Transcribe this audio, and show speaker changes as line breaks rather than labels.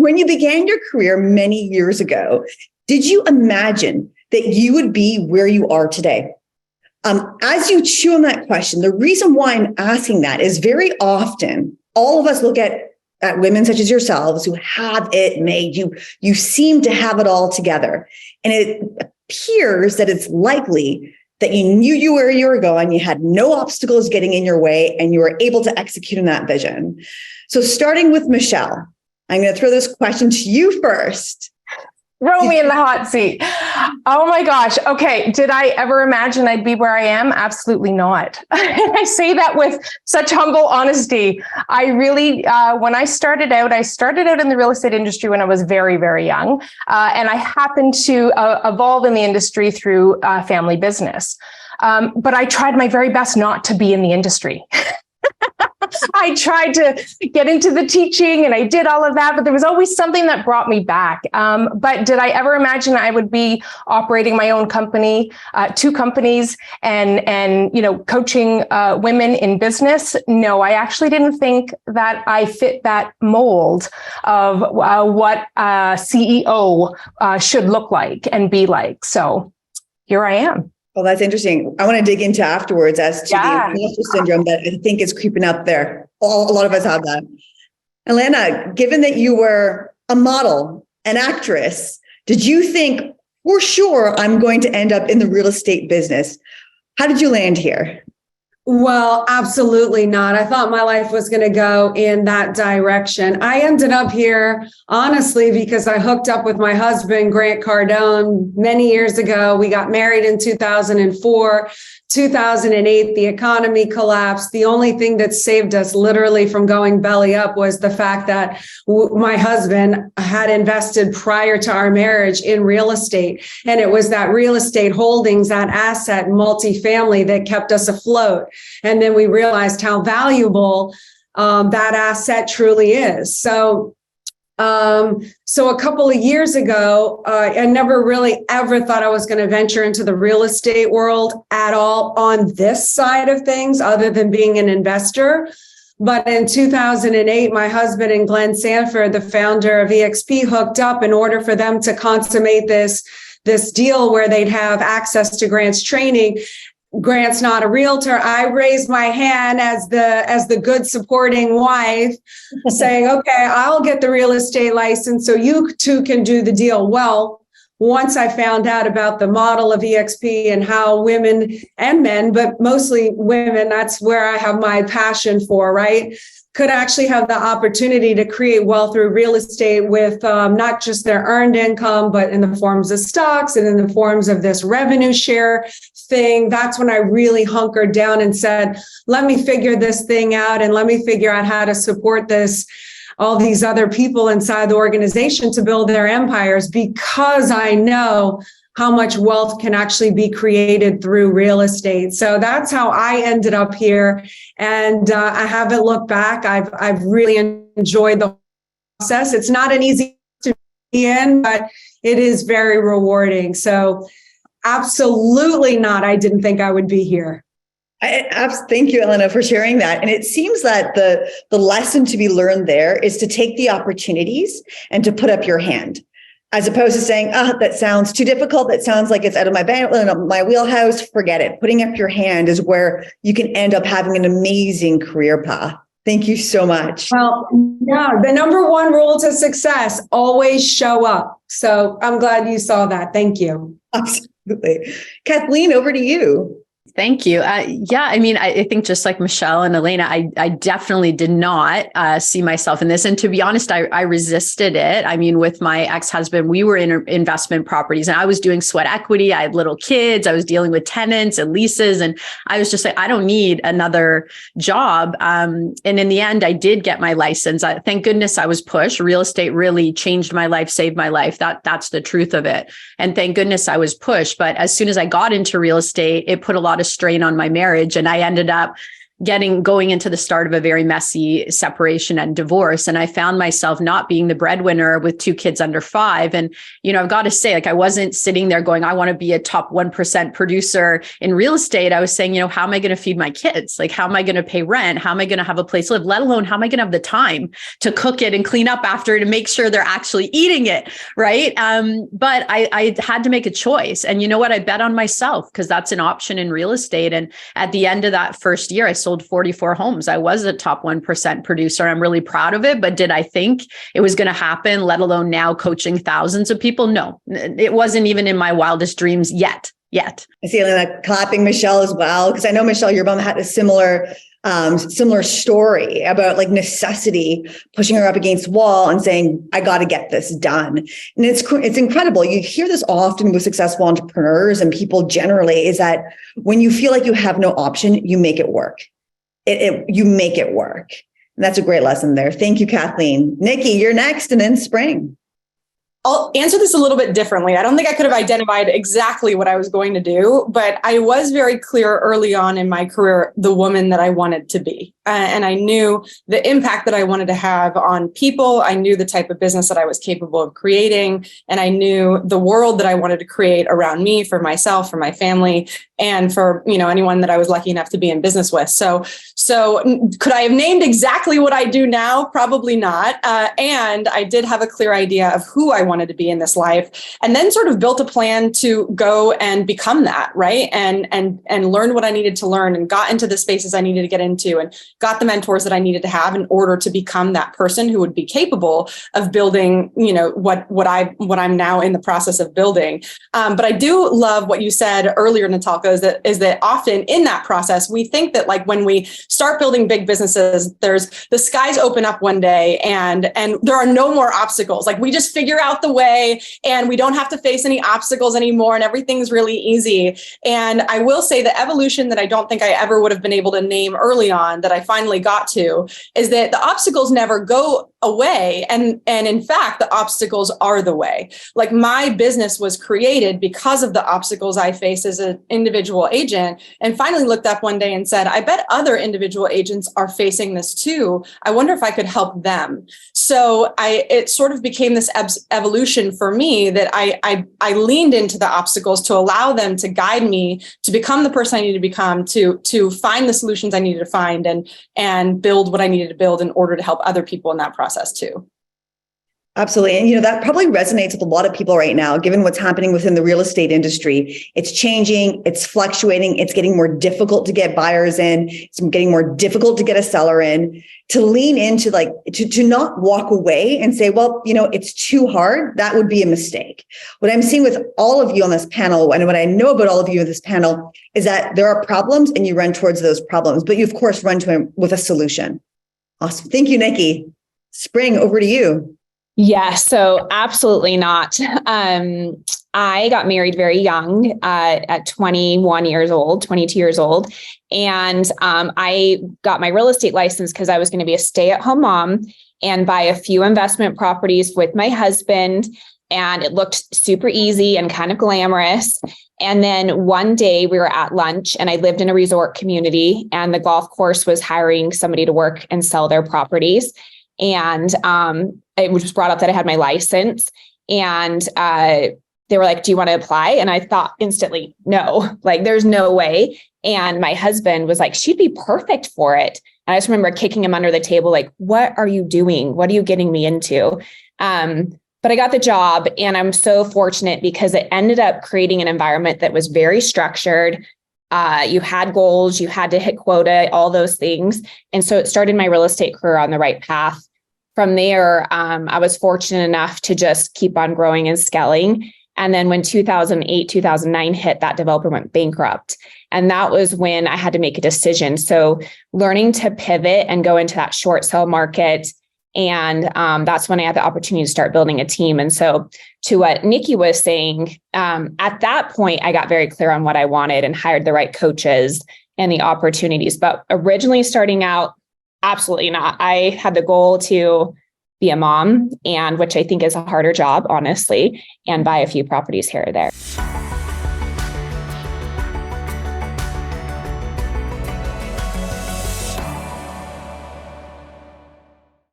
when you began your career many years ago, did you imagine that you would be where you are today? As you chew on that question, the reason why I'm asking that is very often all of us look at women such as yourselves who have it made. You seem to have it all together. And it appears that it's likely that you knew where you were going, you had no obstacles getting in your way, and you were able to execute on that vision. So starting with Michelle, I'm going to throw this question to you first.
Throw me in the hot seat. Oh my gosh. Okay. Did I ever imagine I'd be where I am? Absolutely not. I say that with such humble honesty. I really, when I started out in the real estate industry when I was very, very young. And I happened to evolve in the industry through family business. But I tried my very best not to be in the industry. I tried to get into the teaching and I did all of that, but there was always something that brought me back. But did I ever imagine I would be operating my own company, 2 companies and coaching women in business? No, I actually didn't think that I fit that mold of what a CEO should look like and be like. So here I am.
Well, that's interesting. I want to dig into afterwards as to the imposter syndrome that I think is creeping up there. A lot of us have that. Elena, given that you were a model, an actress, did you think, for sure, I'm going to end up in the real estate business? How did you land here?
Well, absolutely not. I thought my life was going to go in that direction. I ended up here, honestly, because I hooked up with my husband, Grant Cardone, many years ago. We got married in 2004. 2008, the economy collapsed. The only thing that saved us literally from going belly up was the fact that my husband had invested prior to our marriage in real estate. And it was that real estate holdings, that asset, multifamily that kept us afloat. And then we realized how valuable that asset truly is. So a couple of years ago, I never really ever thought I was going to venture into the real estate world at all on this side of things, other than being an investor. But in 2008, my husband and Glenn Sanford, the founder of EXP, hooked up in order for them to consummate this deal where they'd have access to Grant's training. Grant's not a realtor. I raised my hand as the good supporting wife saying, okay, I'll get the real estate license so you two can do the deal. Well, once I found out about the model of EXP and how women and men, but mostly women, that's where I have my passion for, right? Could actually have the opportunity to create wealth through real estate with not just their earned income, but in the forms of stocks and in the forms of this revenue share thing. That's when I really hunkered down and said, let me figure this thing out and let me figure out how to support all these other people inside the organization to build their empires, because I know how much wealth can actually be created through real estate. So that's how I ended up here. And I haven't looked back. I've really enjoyed the process. It's not an easy to be in, but it is very rewarding. So absolutely not. I didn't think I would be here.
Thank you, Elena, for sharing that. And it seems that the lesson to be learned there is to take the opportunities and to put up your hand, as opposed to saying, that sounds too difficult. That sounds like it's out of my wheelhouse. Forget it. Putting up your hand is where you can end up having an amazing career path. Thank you so much.
Well, yeah, the number one rule to success, always show up. So I'm glad you saw that. Thank you.
Absolutely. Kathleen, over to you.
Thank you. I think just like Michelle and Elena, I definitely did not see myself in this. And to be honest, I resisted it. I mean, with my ex-husband, we were in investment properties and I was doing sweat equity. I had little kids. I was dealing with tenants and leases. And I was just like, I don't need another job. And in the end, I did get my license. Thank goodness I was pushed. Real estate really changed my life, saved my life. That's the truth of it. And thank goodness I was pushed. But as soon as I got into real estate, it put a lot of strain on my marriage. And I ended up going into the start of a very messy separation and divorce. And I found myself not being the breadwinner with 2 kids under 5. And, I've got to say, like, I wasn't sitting there going, I want to be a top 1% producer in real estate. I was saying, how am I going to feed my kids? Like, how am I going to pay rent? How am I going to have a place to live? Let alone, how am I going to have the time to cook it and clean up after to make sure they're actually eating it? Right. But I had to make a choice. And you know what? I bet on myself, because that's an option in real estate. And at the end of that first year, I sold 44 homes. I was a top 1% producer. I'm really proud of it. But did I think it was going to happen, let alone now coaching thousands of people? No, it wasn't even in my wildest dreams yet.
I see Elena clapping Michelle as well, because I know, Michelle, your mom had a similar story about like necessity pushing her up against the wall and saying, I got to get this done. And it's incredible. You hear this often with successful entrepreneurs and people generally, is that when you feel like you have no option, you make it work. You make it work. And that's a great lesson there. Thank you, Kathleen. Nikki, you're next, and then Spring.
I'll answer this a little bit differently. I don't think I could have identified exactly what I was going to do, but I was very clear early on in my career, the woman that I wanted to be. And I knew the impact that I wanted to have on people. I knew the type of business that I was capable of creating. And I knew the world that I wanted to create around me, for myself, for my family, and for, anyone that I was lucky enough to be in business with. So could I have named exactly what I do now? Probably not. And I did have a clear idea of who I wanted to be in this life, and then sort of built a plan to go and become that, right? And learn what I needed to learn, and got into the spaces I needed to get into, and got the mentors that I needed to have in order to become that person who would be capable of building, what I'm now in the process of building. But I do love what you said earlier, Natalka, is that often in that process, we think that like when we start building big businesses, the skies open up one day and there are no more obstacles. Like we just figure out the way and we don't have to face any obstacles anymore and everything's really easy. And I will say the evolution that I don't think I ever would have been able to name early on, that I finally got to, is that the obstacles never go away. And in fact, the obstacles are the way. Like my business was created because of the obstacles I faced as an individual agent, and finally looked up one day and said, I bet other individual agents are facing this too. I wonder if I could help them. So it sort of became this evolution for me that I leaned into the obstacles to allow them to guide me to become the person I needed to become, to find the solutions I needed to find, and build what I needed to build in order to help other people in that process too.
Absolutely. And, that probably resonates with a lot of people right now, given what's happening within the real estate industry. It's changing, it's fluctuating, it's getting more difficult to get buyers in, it's getting more difficult to get a seller in. To lean into to not walk away and say, well, it's too hard, that would be a mistake. What I'm seeing with all of you on this panel, and what I know about all of you on this panel, is that there are problems and you run towards those problems, but you of course run to them with a solution. Awesome. Thank you, Nikki. Spring, over to you.
Yeah, so absolutely not. I got married very young, at 21 years old, 22 years old. And I got my real estate license because I was going to be a stay-at-home mom and buy a few investment properties with my husband. And it looked super easy and kind of glamorous. And then one day we were at lunch, and I lived in a resort community, and the golf course was hiring somebody to work and sell their properties. And it was brought up that I had my license, and they were like, do you want to apply? And I thought instantly, no, like there's no way. And my husband was like, she'd be perfect for it. And I just remember kicking him under the table, like, what are you doing? What are you getting me into? But I got the job, and I'm so fortunate because it ended up creating an environment that was very structured. You had goals, you had to hit quota, all those things. And so it started my real estate career on the right path. From there, I was fortunate enough to just keep on growing and scaling. And then when 2008, 2009 hit, that developer went bankrupt. And that was when I had to make a decision. So learning to pivot and go into that short sale market. And that's when I had the opportunity to start building a team. And so to what Nikki was saying, at that point, I got very clear on what I wanted and hired the right coaches and the opportunities. But originally starting out, absolutely not. I had the goal to be a mom, and which I think is a harder job, honestly, and buy a few properties here or there.